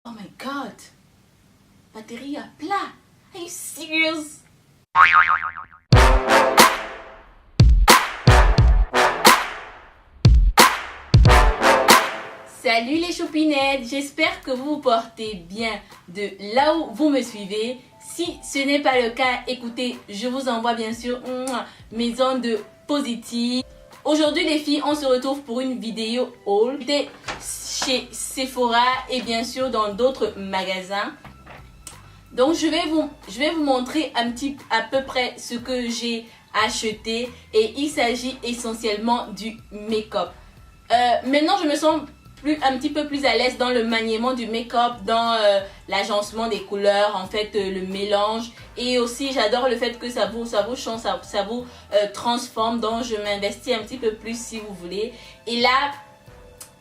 Oh my god! Batterie à plat! Are you serious? Salut les choupinettes, j'espère que vous vous portez bien de là où vous me suivez. Si ce n'est pas le cas, écoutez, je vous envoie bien sûr mes ondes positives. Aujourd'hui les filles, on se retrouve pour une vidéo haul. J'étais chez Sephora et bien sûr dans d'autres magasins. Donc je vais vous montrer à peu près ce que j'ai acheté et il s'agit essentiellement du make-up. Maintenant je me sens un petit peu plus à l'aise dans le maniement du make-up, dans l'agencement des couleurs, en fait le mélange, et aussi j'adore le fait que ça vous change, ça vous transforme, donc je m'investis un petit peu plus si vous voulez. Et là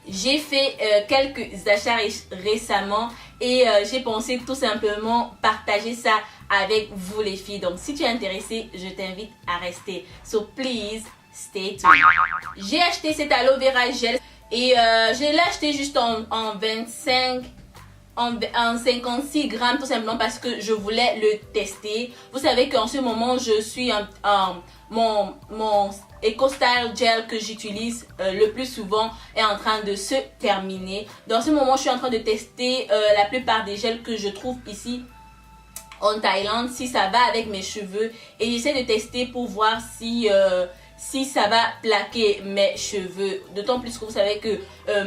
j'ai fait quelques achats récemment et j'ai pensé tout simplement partager ça avec vous les filles. Donc si tu es intéressée, je t'invite à rester. So please stay tuned. J'ai acheté cet aloe vera gel et je l'ai acheté juste en 56 grammes tout simplement parce que je voulais le tester. Vous savez qu'en ce moment je suis mon Eco Style Gel que j'utilise le plus souvent est en train de se terminer. Dans ce moment je suis en train de tester la plupart des gels que je trouve ici en Thaïlande, si ça va avec mes cheveux, et j'essaie de tester pour voir si ça va plaquer mes cheveux, d'autant plus que vous savez que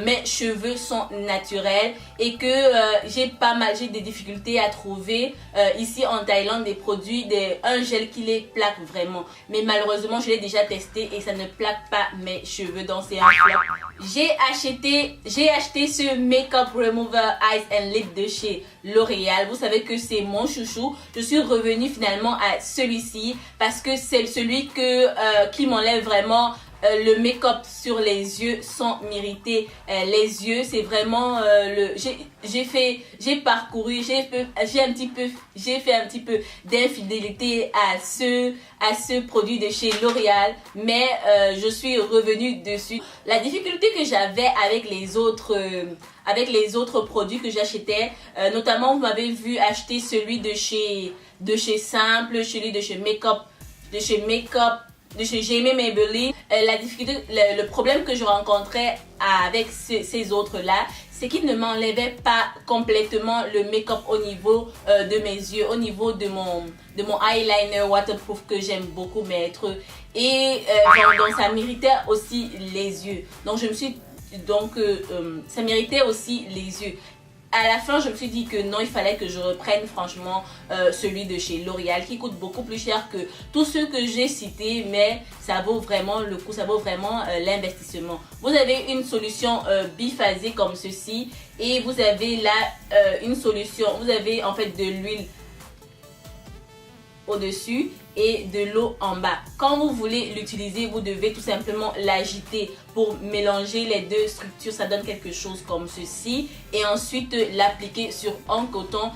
mes cheveux sont naturels et que j'ai des difficultés à trouver ici en Thaïlande des produits, un gel qui les plaque vraiment, mais malheureusement je l'ai déjà testé et ça ne plaque pas mes cheveux, donc c'est un flop. J'ai acheté ce Makeup Remover Eyes and Lip de chez L'Oréal. Vous savez que c'est mon chouchou. Je suis revenue finalement à celui-ci parce que c'est celui qui m'enlève vraiment le make-up sur les yeux sans m'irriter les yeux. C'est vraiment j'ai fait un petit peu d'infidélité à ce produit de chez L'Oréal, mais je suis revenue dessus. La difficulté que j'avais avec les autres produits que j'achetais, notamment vous m'avez vu acheter celui de chez Simple, celui de chez Makeup, de chez Jamie Maybelline. Le problème que je rencontrais avec ces autres-là, c'est qu'ils ne m'enlevaient pas complètement le make-up au niveau de mes yeux, au niveau de mon eyeliner waterproof que j'aime beaucoup mettre. Et donc ça m'irritait aussi les yeux. Donc ça m'irritait aussi les yeux. À la fin, je me suis dit que non, il fallait que je reprenne franchement celui de chez L'Oréal qui coûte beaucoup plus cher que tous ceux que j'ai cités, mais ça vaut vraiment le coup, ça vaut vraiment l'investissement. Vous avez une solution biphasée comme ceci et vous avez là une solution, vous avez en fait de l'huile au-dessus et de l'eau en bas. Quand vous voulez l'utiliser, vous devez tout simplement l'agiter pour mélanger les deux structures. Ça donne quelque chose comme ceci. Et ensuite l'appliquer sur un coton,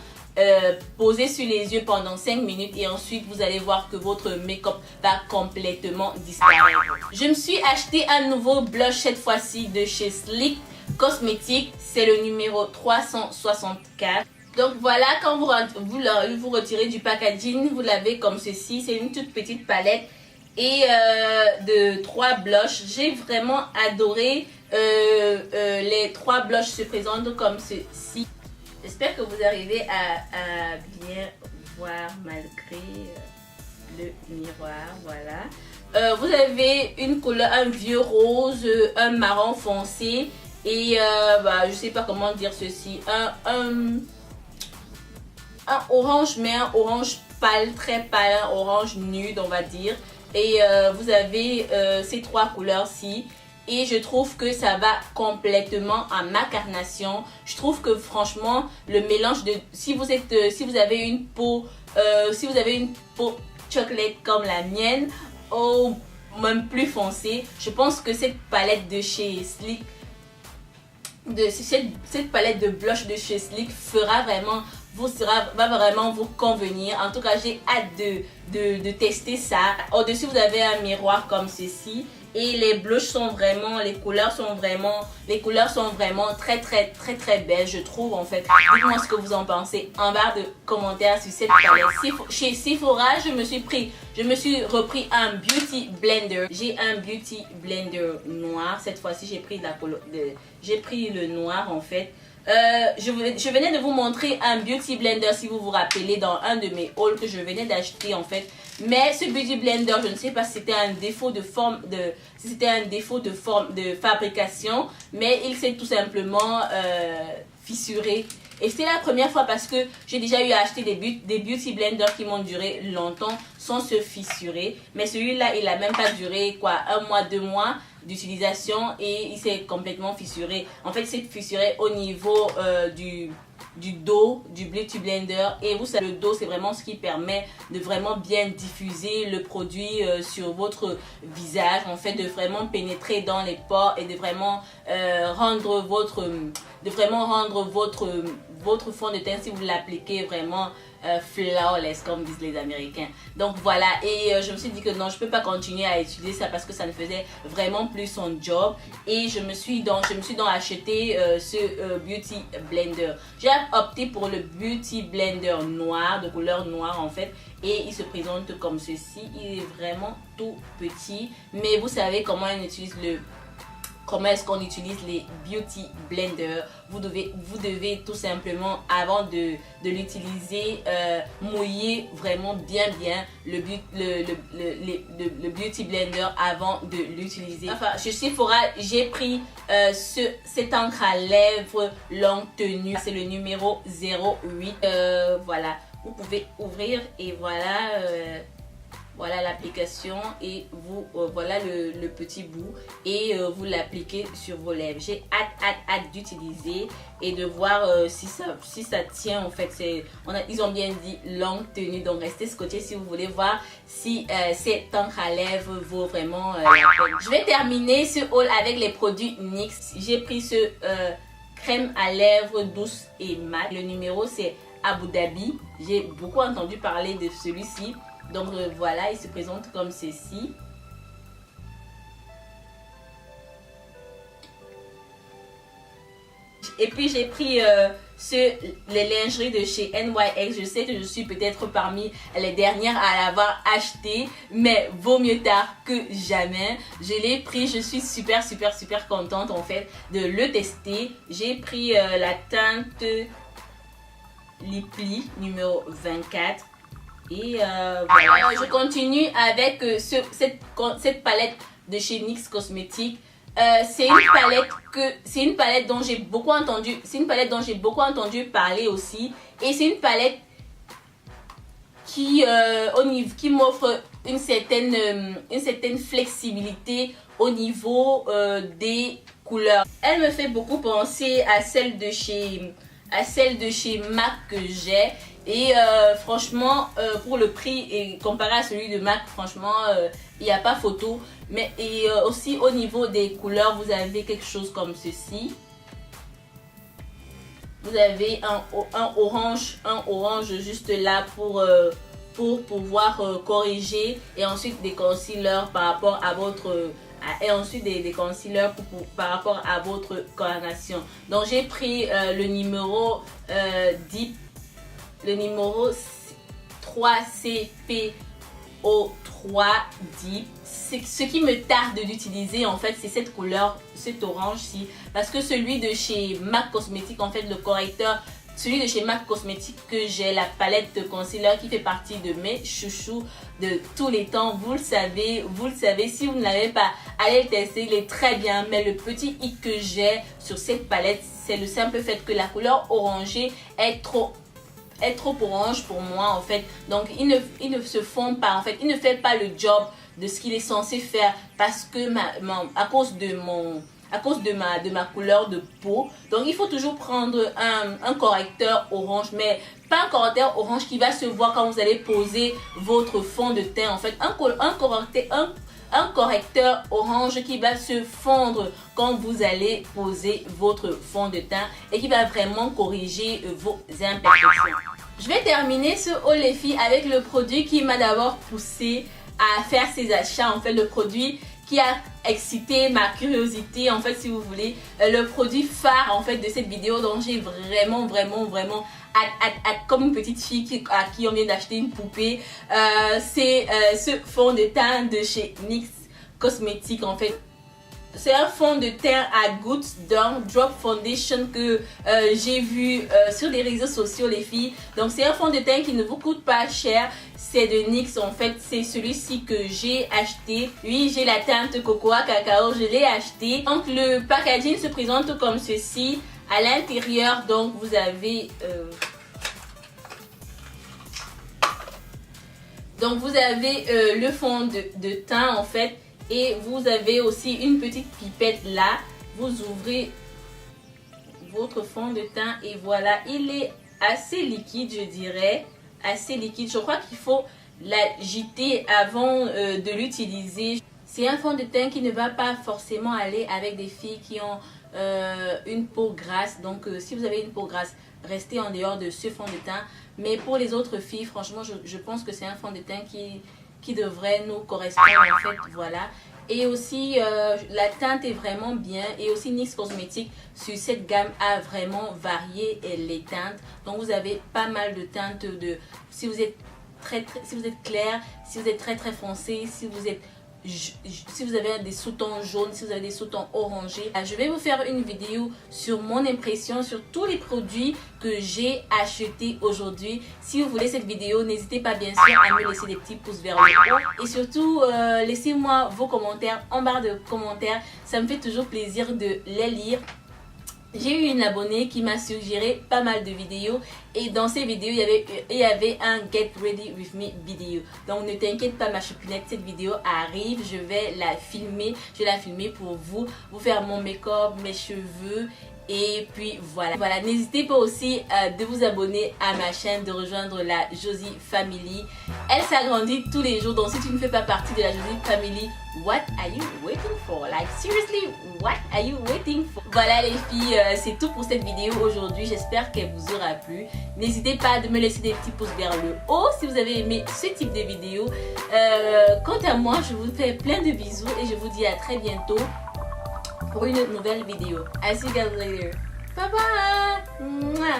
poser sur les yeux pendant 5 minutes. Et ensuite vous allez voir que votre make-up va complètement disparaître. Je me suis acheté un nouveau blush cette fois-ci de chez Sleek Cosmetics. C'est le numéro 364. Donc voilà, quand vous retirez du packaging, vous l'avez comme ceci. C'est une toute petite palette et de 3 blushs. J'ai vraiment adoré. Les 3 blushs se présentent comme ceci. J'espère que vous arrivez à bien voir malgré le miroir. Voilà. Vous avez une couleur, un vieux rose, un marron foncé et je sais pas comment dire ceci. Un orange, mais un orange pâle, très pâle, un orange nude on va dire. Et vous avez ces 3 couleurs-ci. Et je trouve que ça va complètement à ma carnation. Je trouve que franchement, le mélange de... Si vous avez une peau chocolate comme la mienne, ou même plus foncée, je pense que cette palette de chez Sleek, cette palette de blush de chez Sleek va vraiment vous convenir. En tout cas, j'ai hâte de tester ça. Au-dessus, vous avez un miroir comme ceci. Et les blushs sont vraiment, les couleurs sont vraiment très belles, je trouve en fait. Dites-moi ce que vous en pensez en barre de commentaires sur cette palette. Chez Sephora, je me suis repris un beauty blender. J'ai un beauty blender noir. Cette fois-ci, j'ai pris le noir en fait. Je venais de vous montrer un beauty blender si vous vous rappelez dans un de mes hauls que je venais d'acheter en fait. Mais ce beauty blender, je ne sais pas si c'était un défaut de forme de fabrication, mais il s'est tout simplement fissuré. Et c'est la première fois parce que j'ai déjà eu à acheter des beauty blenders qui m'ont duré longtemps sans se fissurer. Mais celui-là, il a même pas duré quoi, 1 mois, 2 mois d'utilisation et il s'est complètement fissuré. En fait, il s'est fissuré au niveau du dos du beauty blender. Et vous savez, le dos, c'est vraiment ce qui permet de vraiment bien diffuser le produit sur votre visage. En fait, de vraiment pénétrer dans les pores et de vraiment rendre votre fond de teint, si vous l'appliquez vraiment flawless comme disent les Américains. Donc voilà, et je me suis dit que non, je peux pas continuer à utiliser ça parce que ça ne faisait vraiment plus son job. Et je me suis donc acheté ce beauty blender. J'ai opté pour le beauty blender noir, de couleur noire en fait, et il se présente comme ceci. Il est vraiment tout petit, mais vous savez comment est-ce qu'on utilise les beauty blenders. Vous devez tout simplement, avant de l'utiliser, mouiller vraiment bien le beauty blender avant de l'utiliser. Enfin, chez Sephora, j'ai pris cette encre à lèvres longue tenue. C'est le numéro 08. Voilà, vous pouvez ouvrir et voilà... voilà l'application et vous voilà le petit bout et vous l'appliquez sur vos lèvres. J'ai hâte d'utiliser et de voir si ça tient en fait. Ils ont bien dit longue tenue, donc restez scotché si vous voulez voir si cette encre à lèvres vaut vraiment la peine. Je vais terminer ce haul avec les produits NYX. J'ai pris ce crème à lèvres douce et mat. Le numéro c'est Abu Dhabi. J'ai beaucoup entendu parler de celui-ci. Donc voilà, il se présente comme ceci. Et puis j'ai pris les lingeries de chez NYX. Je sais que je suis peut-être parmi les dernières à l'avoir acheté, mais vaut mieux tard que jamais. Je l'ai pris, je suis super contente en fait de le tester. J'ai pris la teinte Liply numéro 24. Et voilà, je continue avec cette palette de chez NYX Cosmetics. C'est une palette dont j'ai beaucoup entendu parler aussi, et c'est une palette qui m'offre une certaine flexibilité au niveau des couleurs. Elle me fait beaucoup penser à celle de chez MAC que j'ai. Et franchement, pour le prix et comparé à celui de MAC, franchement, il n'y a pas photo. Mais aussi au niveau des couleurs, vous avez quelque chose comme ceci. Vous avez un orange juste là pour pouvoir corriger. Et ensuite des concealers par rapport à votre... Et ensuite des concealers par rapport à votre coloration. Donc j'ai pris le numéro Deep. Le numéro 3CPO3 Deep. Ce qui me tarde d'utiliser en fait, c'est cette couleur, cet orange-ci. Parce que celui de chez MAC Cosmetics, en fait, le correcteur, celui de chez MAC Cosmetics que j'ai, la palette de concealer qui fait partie de mes chouchous de tous les temps. Vous le savez, si vous ne l'avez pas, allez le tester, il est très bien. Mais le petit hic que j'ai sur cette palette, c'est le simple fait que la couleur orangée est trop orange pour moi en fait. Donc il ne se fond pas en fait, il ne fait pas le job de ce qu'il est censé faire parce que à cause de ma couleur de peau. Donc il faut toujours prendre un correcteur orange, mais pas un correcteur orange qui va se voir quand vous allez poser votre fond de teint en fait. Un correcteur orange qui va se fondre quand vous allez poser votre fond de teint et qui va vraiment corriger vos imperfections. Je vais terminer ce haul les filles avec le produit qui m'a d'abord poussé à faire ces achats. En fait, le produit qui a excité ma curiosité, en fait, si vous voulez, le produit phare en fait de cette vidéo, donc j'ai vraiment comme une petite fille à qui on vient d'acheter une poupée. C'est ce fond de teint de chez NYX Cosmetics en fait. C'est un fond de teint à gouttes d'un Drop Foundation que j'ai vu sur les réseaux sociaux, les filles. Donc c'est un fond de teint qui ne vous coûte pas cher. C'est de NYX en fait. C'est celui-ci que j'ai acheté. Oui, j'ai la teinte Cocoa Cacao. Je l'ai acheté. Donc le packaging se présente comme ceci. À l'intérieur, donc vous avez... le fond de teint en fait. Et vous avez aussi une petite pipette là. Vous ouvrez votre fond de teint et voilà, il est assez liquide, je dirais. Assez liquide. Je crois qu'il faut l'agiter avant de l'utiliser. C'est un fond de teint qui ne va pas forcément aller avec des filles qui ont une peau grasse. Donc si vous avez une peau grasse, restez en dehors de ce fond de teint. Mais pour les autres filles, franchement, je pense que c'est un fond de teint qui devrait nous correspondre en fait, voilà. Et aussi la teinte est vraiment bien, et aussi NYX Cosmetics sur cette gamme a vraiment varié les teintes. Donc vous avez pas mal de teintes si vous êtes si vous êtes clair, si vous êtes très foncé, si vous avez des sous-tons jaunes, si vous avez des sous-tons orangés. Je vais vous faire une vidéo sur mon impression sur tous les produits que j'ai achetés aujourd'hui. Si vous voulez cette vidéo, n'hésitez pas bien sûr à me laisser des petits pouces vers le haut. Et surtout, laissez-moi vos commentaires en barre de commentaires. Ça me fait toujours plaisir de les lire. J'ai eu une abonnée qui m'a suggéré pas mal de vidéos, et dans ces vidéos il y avait un Get Ready With Me vidéo. Donc ne t'inquiète pas ma choupinette, cette vidéo arrive, je vais la filmer, pour vous faire mon make-up, mes cheveux. Et puis voilà, n'hésitez pas aussi de vous abonner à ma chaîne, de rejoindre la Josie Family. Elle s'agrandit tous les jours, donc si tu ne fais pas partie de la Josie Family, what are you waiting for? Like seriously, what are you waiting for? Voilà les filles, c'est tout pour cette vidéo aujourd'hui. J'espère qu'elle vous aura plu. N'hésitez pas à me laisser des petits pouces vers le haut si vous avez aimé ce type de vidéo. Quant à moi, je vous fais plein de bisous et je vous dis à très bientôt pour une nouvelle vidéo. I see you guys later. Bye bye.